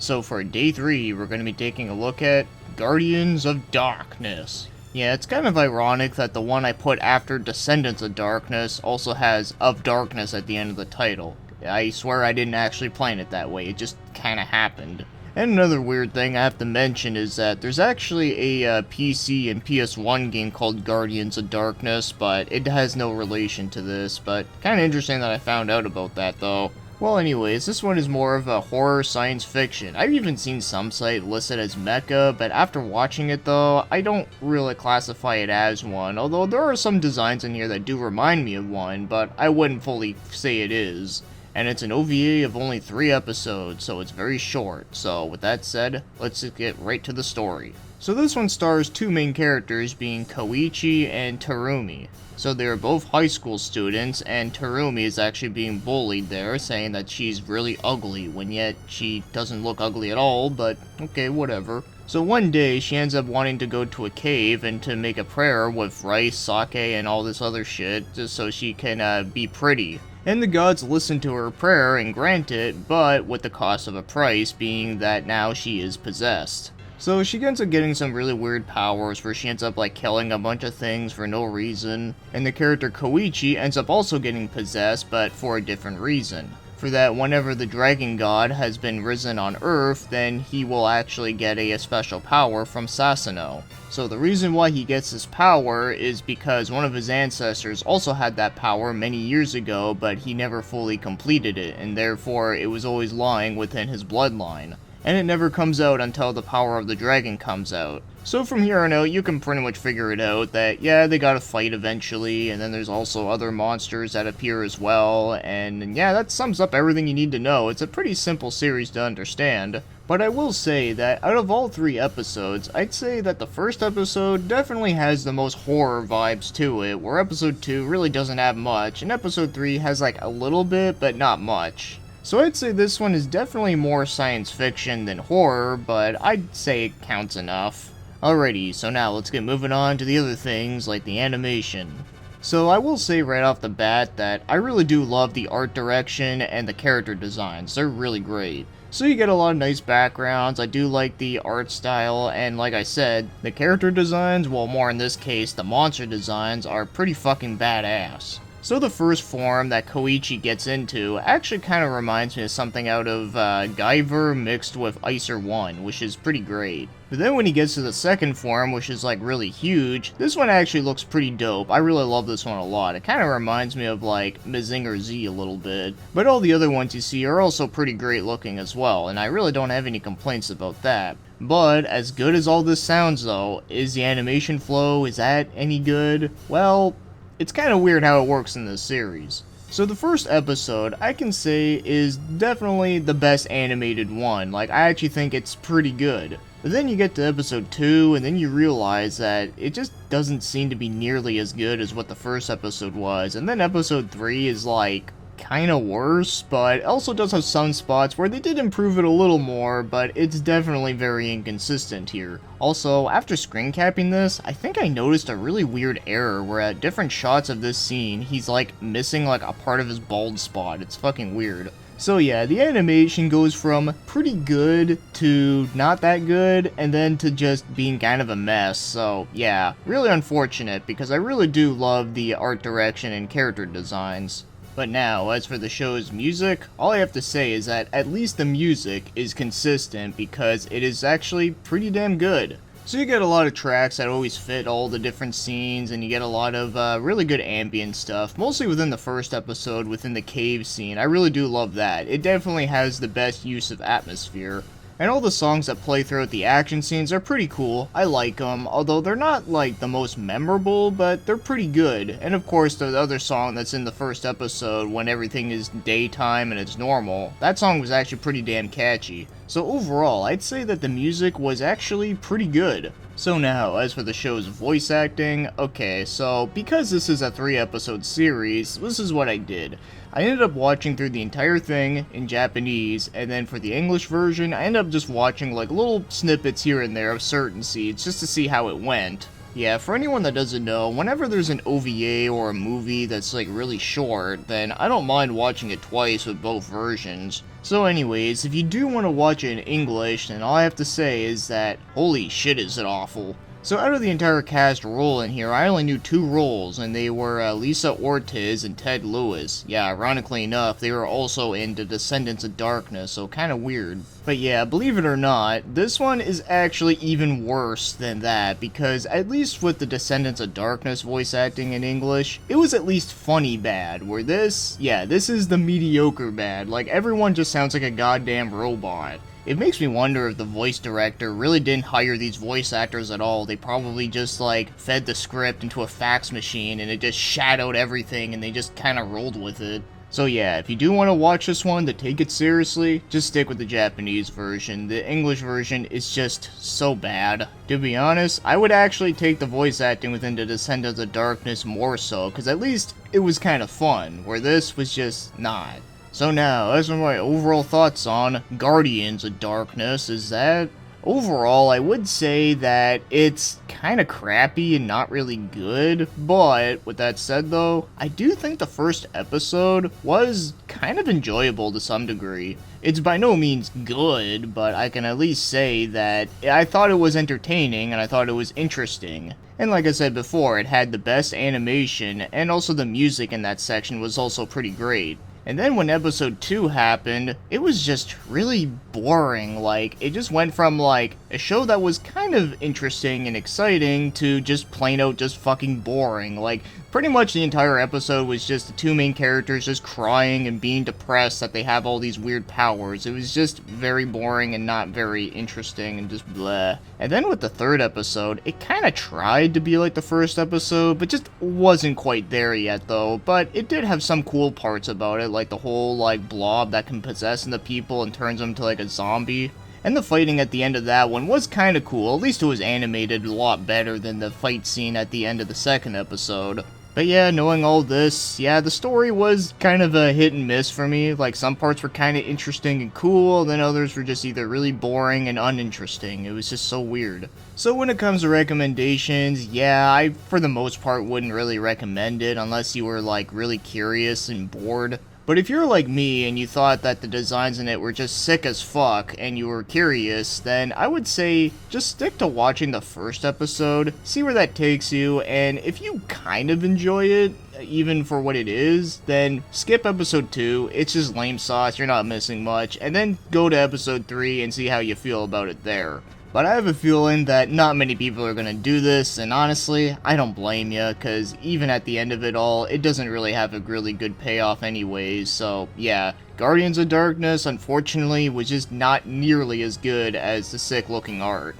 So for day 3, we're going to be taking a look at Guardians of Darkness. Yeah, it's kind of ironic that the one I put after Descendants of Darkness also has Of Darkness at the end of the title. I swear I didn't actually plan it that way, it just kinda happened. And another weird thing I have to mention is that there's actually a PC and PS1 game called Guardians of Darkness, but it has no relation to this, but kinda interesting that I found out about that though. Well anyways, this one is more of a horror science fiction. I've even seen some site listed as mecha, but after watching it though, I don't really classify it as one, although there are some designs in here that do remind me of one, but I wouldn't fully say it is. And it's an OVA of only 3 episodes, so it's very short. So with that said, let's just get right to the story. So this one stars 2 main characters being Koichi and Terumi. So they are both high school students, and Terumi is actually being bullied there, saying that she's really ugly, when yet she doesn't look ugly at all, but okay, whatever. So one day, she ends up wanting to go to a cave and to make a prayer with rice, sake, and all this other shit, just so she can be pretty. And the gods listen to her prayer and grant it, but with the cost of a price, being that now she is possessed. So she ends up getting some really weird powers where she ends up like killing a bunch of things for no reason. And the character Koichi ends up also getting possessed, but for a different reason. For that whenever the dragon god has been risen on Earth, then he will actually get a special power from Susanoo. So the reason why he gets this power is because one of his ancestors also had that power many years ago, but he never fully completed it, and therefore it was always lying within his bloodline. And it never comes out until the power of the dragon comes out. So from here on out, you can pretty much figure it out that, yeah, they gotta fight eventually, and then there's also other monsters that appear as well, and yeah, that sums up everything you need to know. It's a pretty simple series to understand. But I will say that out of all 3 episodes, I'd say that the first episode definitely has the most horror vibes to it, where episode 2 really doesn't have much, and episode 3 has like a little bit, but not much. So I'd say this one is definitely more science fiction than horror, but I'd say it counts enough. Alrighty, so now let's get moving on to the other things like the animation. So I will say right off the bat that I really do love the art direction and the character designs, they're really great. So you get a lot of nice backgrounds, I do like the art style, and like I said, the character designs, well more in this case, the monster designs are pretty fucking badass. So the first form that Koichi gets into actually kind of reminds me of something out of Guyver mixed with Icer 1, which is pretty great. But then when he gets to the second form, which is like really huge, this one actually looks pretty dope. I really love this one a lot. It kind of reminds me of like Mazinger Z a little bit. But all the other ones you see are also pretty great looking as well, and I really don't have any complaints about that. But as good as all this sounds though, is the animation flow, is that any good? Well, it's kind of weird how it works in this series. So the first episode, I can say, is definitely the best animated one. Like, I actually think it's pretty good. But then you get to episode 2, and then you realize that it just doesn't seem to be nearly as good as what the first episode was. And then episode 3 is like, kinda worse, but also does have some spots where they did improve it a little more, but it's definitely very inconsistent here. Also, after screen capping this, I think I noticed a really weird error where at different shots of this scene, he's like missing like a part of his bald spot. It's fucking weird. So yeah, the animation goes from pretty good to not that good, and then to just being kind of a mess. So yeah, really unfortunate because I really do love the art direction and character designs. But now, as for the show's music, all I have to say is that at least the music is consistent because it is actually pretty damn good. So you get a lot of tracks that always fit all the different scenes, and you get a lot of really good ambient stuff, mostly within the first episode, within the cave scene. I really do love that. It definitely has the best use of atmosphere. And all the songs that play throughout the action scenes are pretty cool. I like them, although they're not like the most memorable, but they're pretty good. And of course the other song that's in the first episode when everything is daytime and it's normal, that song was actually pretty damn catchy. So overall, I'd say that the music was actually pretty good. So now, as for the show's voice acting, okay, so because this is a 3-episode series, this is what I did. I ended up watching through the entire thing in Japanese, and then for the English version, I ended up just watching like little snippets here and there of certain scenes just to see how it went. Yeah, for anyone that doesn't know, whenever there's an OVA or a movie that's like really short, then I don't mind watching it twice with both versions. So anyways, if you do want to watch it in English, then all I have to say is that, holy shit is it awful. So out of the entire cast role in here, I only knew 2 roles, and they were Lisa Ortiz and Ted Lewis. Yeah, ironically enough, they were also in The Descendants of Darkness, so kinda weird. But yeah, believe it or not, this one is actually even worse than that, because at least with the Descendants of Darkness voice acting in English, it was at least funny bad, where this is the mediocre bad, like everyone just sounds like a goddamn robot. It makes me wonder if the voice director really didn't hire these voice actors at all. They probably just like fed the script into a fax machine and it just shadowed everything and they just kinda rolled with it. So yeah, if you do want to watch this one to take it seriously, just stick with the Japanese version. The English version is just so bad. To be honest, I would actually take the voice acting within The Descendants of Darkness more so, because at least it was kind of fun, where this was just not. So now, as for my overall thoughts on Guardians of Darkness, is that overall I would say that it's kinda crappy and not really good, but with that said though, I do think the first episode was kind of enjoyable to some degree. It's by no means good, but I can at least say that I thought it was entertaining and I thought it was interesting. And like I said before, it had the best animation, and also the music in that section was also pretty great. And then when episode 2 happened, it was just really boring. Like, it just went from like a show that was kind of interesting and exciting to just plain out just fucking boring. Like, pretty much the entire episode was just the 2 main characters just crying and being depressed that they have all these weird powers. It was just very boring and not very interesting and just bleh. And then with the 3rd episode, it kind of tried to be like the first episode, but just wasn't quite there yet though. But it did have some cool parts about it, like the whole like blob that can possess into people and turns them into like a zombie. And the fighting at the end of that one was kind of cool. At least it was animated a lot better than the fight scene at the end of the 2nd episode. But yeah, knowing all this, yeah, the story was kind of a hit and miss for me. Like, some parts were kind of interesting and cool, then others were just either really boring and uninteresting. It was just so weird. So when it comes to recommendations, yeah, I, for the most part, wouldn't really recommend it unless you were, like, really curious and bored. But if you're like me and you thought that the designs in it were just sick as fuck and you were curious, then I would say just stick to watching the 1st episode, see where that takes you, and if you kind of enjoy it, even for what it is, then skip episode 2, it's just lame sauce, you're not missing much, and then go to episode 3 and see how you feel about it there. But I have a feeling that not many people are gonna do this, and honestly, I don't blame ya, cause even at the end of it all, it doesn't really have a really good payoff anyways, so yeah. Guardians of Darkness, unfortunately, was just not nearly as good as the sick looking art.